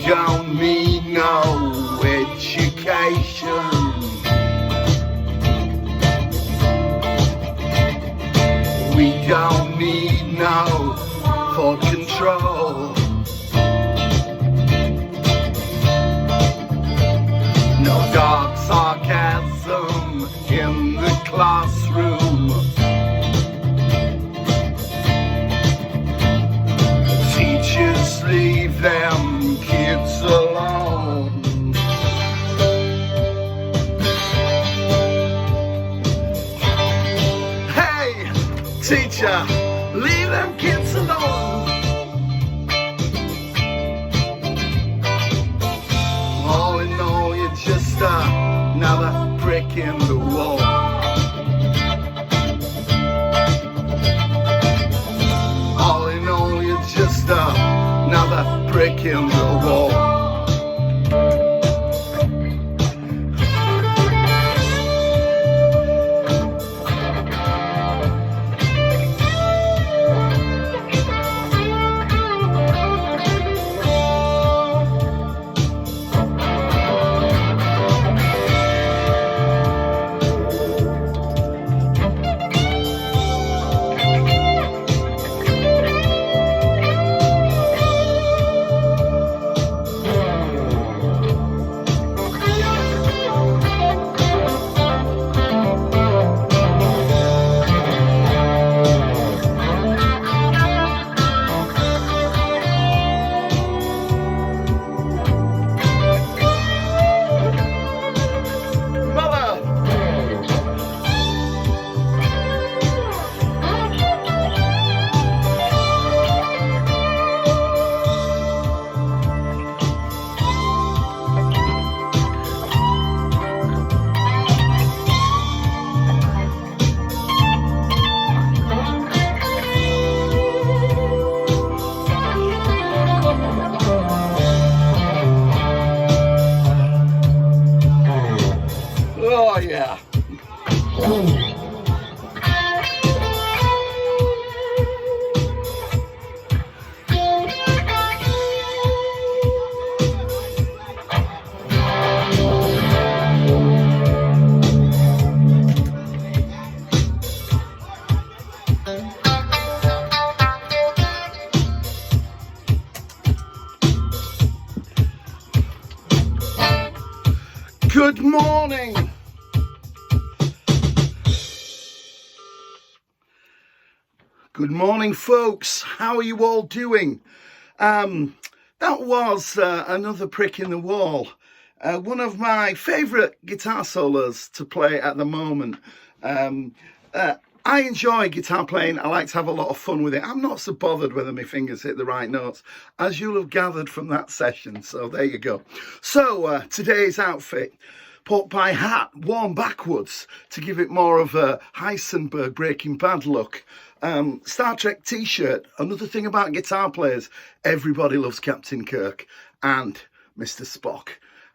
don't need no education. We don't need no thought control. No dark sarcasm in the classroom. Teachers leave them kids alone. Hey, teacher, leave them kids alone. All in all, you're just another brick in the wall. All in all, you're just another brick in the wall. Oh yeah. Good morning. Good morning, folks. How are you all doing? That was another prick in the wall. One of my favourite guitar solos to play at the moment. I enjoy guitar playing. I like to have a lot of fun with it. I'm not so bothered whether my fingers hit the right notes, as you'll have gathered from that session. So there you go. So today's outfit, pork pie hat worn backwards to give it more of a Heisenberg Breaking Bad look. Star Trek t-shirt. Another thing about guitar players, everybody loves Captain Kirk and Mr. Spock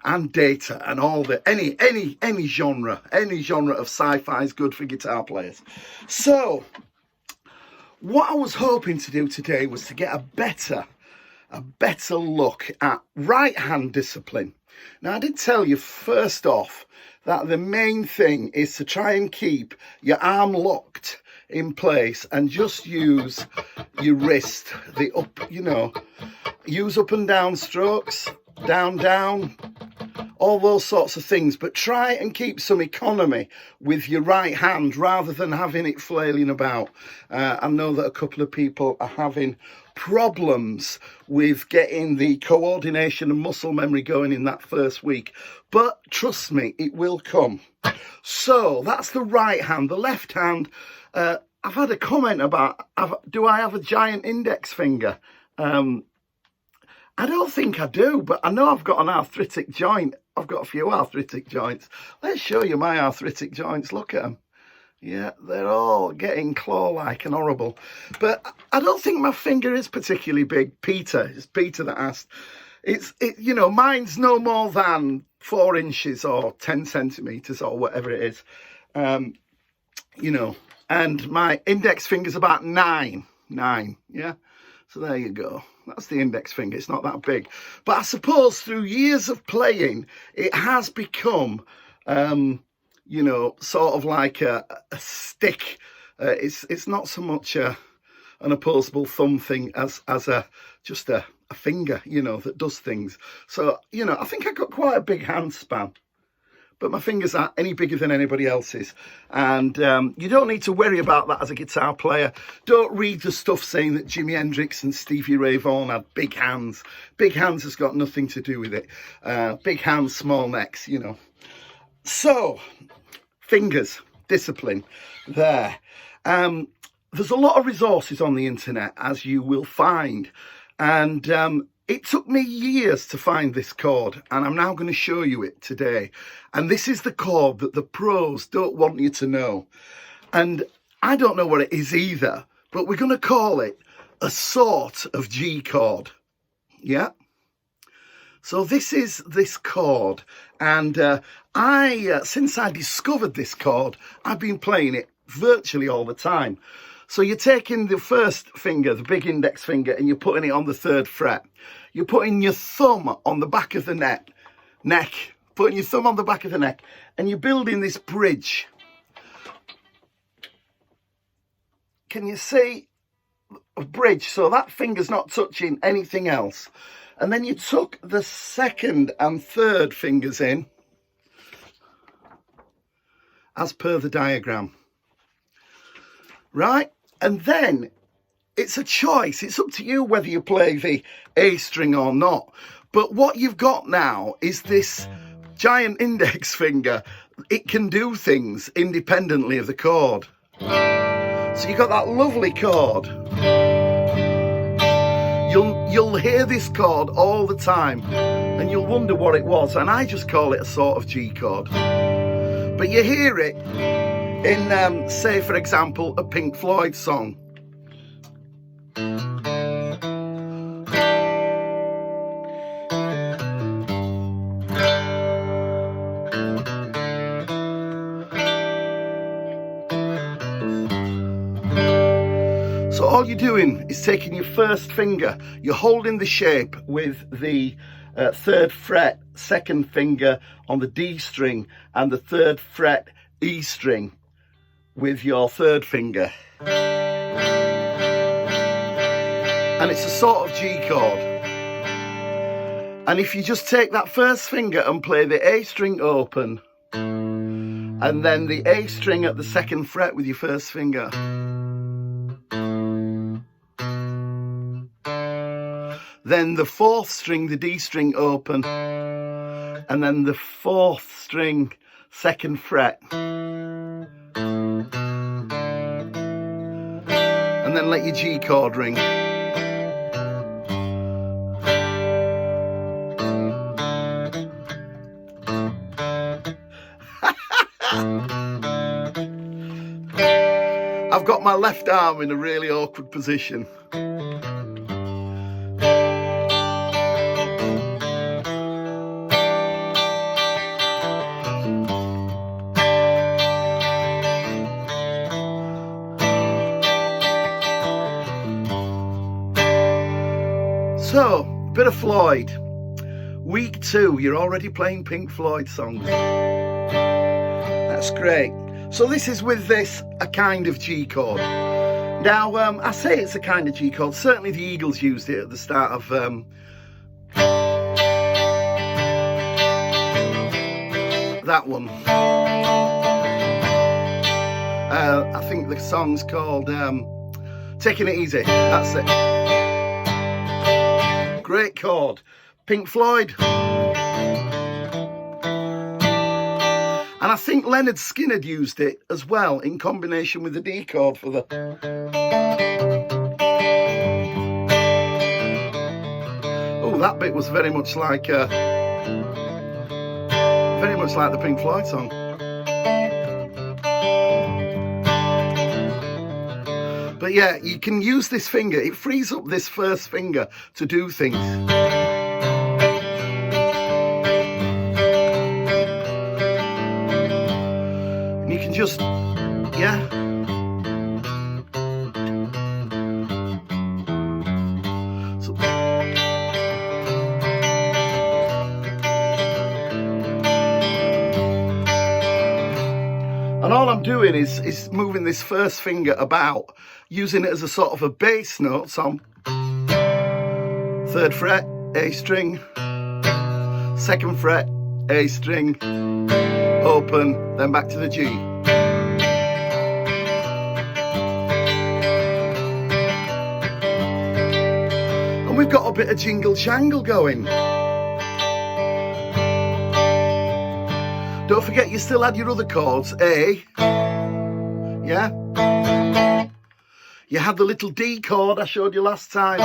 and Data and all the any genre of sci-fi is good for guitar players. So what I was hoping to do today was to get a better look at right hand discipline. Now I did tell you first off that the main thing is to try and keep your arm locked in place and just use your wrist, the up, use up and down strokes, down, all those sorts of things, but try and keep some economy with your right hand rather than having it flailing about. I know that a couple of people are having problems with getting the coordination and muscle memory going in that first week, but trust me, it will come. So that's the right hand. The left hand, I've had a comment about, do I have a giant index finger? I don't think I do, but I know I've got an arthritic joint. I've got a few arthritic joints. Let's show you my arthritic joints. Look at them. Yeah, they're all getting claw-like and horrible. But I don't think my finger is particularly big. It's Peter that asked. Mine's no more than 4 inches or 10 centimetres or whatever it is. And my index finger's about 9, yeah. So there you go. That's the index finger. It's not that big. But I suppose through years of playing, it has become, you know, sort of like a stick. It's not so much an opposable thumb thing as just a finger, you know, that does things. So, you know, I think I got quite a big hand span. But my fingers aren't any bigger than anybody else's. And you don't need to worry about that as a guitar player. Don't read the stuff saying that Jimi Hendrix and Stevie Ray Vaughan had big hands. Big hands has got nothing to do with it. Big hands, small necks, you know. So, fingers, discipline, there. There's a lot of resources on the internet, as you will find. And it took me years to find this chord, and I'm now going to show you it today. And this is the chord that the pros don't want you to know. And I don't know what it is either, but we're going to call it a sort of G chord. Yeah? So this is this chord, and since I discovered this chord, I've been playing it virtually all the time. So you're taking the first finger, the big index finger, and you're putting it on the 3rd fret. You're putting your thumb on the back of the neck, putting your thumb on the back of the neck, and you're building this bridge. Can you see a bridge? So that finger's not touching anything else. And then you tuck the 2nd and 3rd fingers in, as per the diagram. Right? And then it's a choice. It's up to you whether you play the A string or not. But what you've got now is this giant index finger. It can do things independently of the chord. So you've got that lovely chord. You'll hear this chord all the time and you'll wonder what it was. And I just call it a sort of G chord. But you hear it in, say, for example, a Pink Floyd song. So all you're doing is taking your first finger, you're holding the shape with the 3rd fret, 2nd finger on the D string, and the 3rd fret E string with your 3rd finger. And it's a sort of G chord. And if you just take that first finger and play the A string open, and then the A string at the 2nd fret with your first finger, then the 4th string, the D string open, and then the 4th string, 2nd fret, and then let your G chord ring. I've got my left arm in a really awkward position. So, bit of Floyd. Week 2, you're already playing Pink Floyd songs. That's great. So this is with this, a kind of G chord. Now, I say it's a kind of G chord. Certainly the Eagles used it at the start of that one. I think the song's called Taking It Easy. That's it. Great chord. Pink Floyd. And I think Leonard Skinner used it as well in combination with the D chord for the... Oh, that bit was very much like the Pink Floyd song. But yeah, you can use this finger. It frees up this first finger to do things. And you can just, yeah. And all I'm doing is moving this first finger about, using it as a sort of a bass note. So I'm 3rd fret, A string, 2nd fret, A string, open, then back to the G. And we've got a bit of jingle jangle going. Don't forget you still had your other chords, A, yeah? You had the little D chord I showed you last time.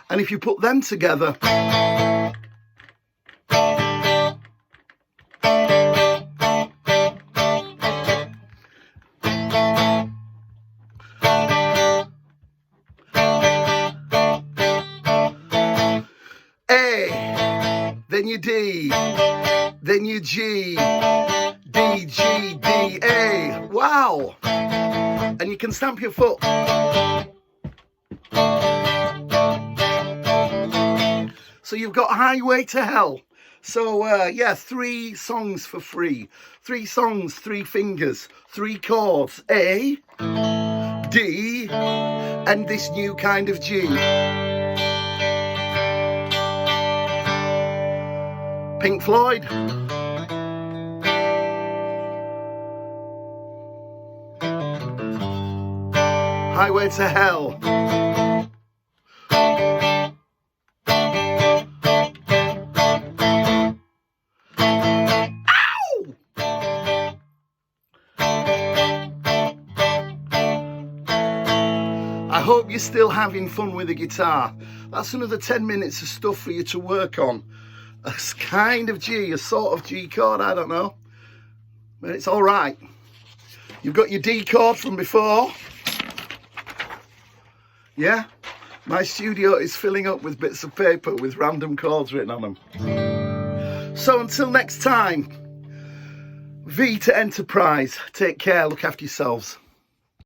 And if you put them together, A, then your D, then your G, D, G, D, A. Wow! And you can stamp your foot. So you've got Highway to Hell. So yeah, 3 songs for free. 3 songs, 3 fingers, 3 chords. A, D, and this new kind of G. Pink Floyd. Highway to Hell. Ow! I hope you're still having fun with the guitar. That's another 10 minutes of stuff for you to work on. A kind of G, a sort of G chord, I don't know. But it's all right. You've got your D chord from before. Yeah? My studio is filling up with bits of paper with random chords written on them. So until next time, V to Enterprise. Take care, look after yourselves.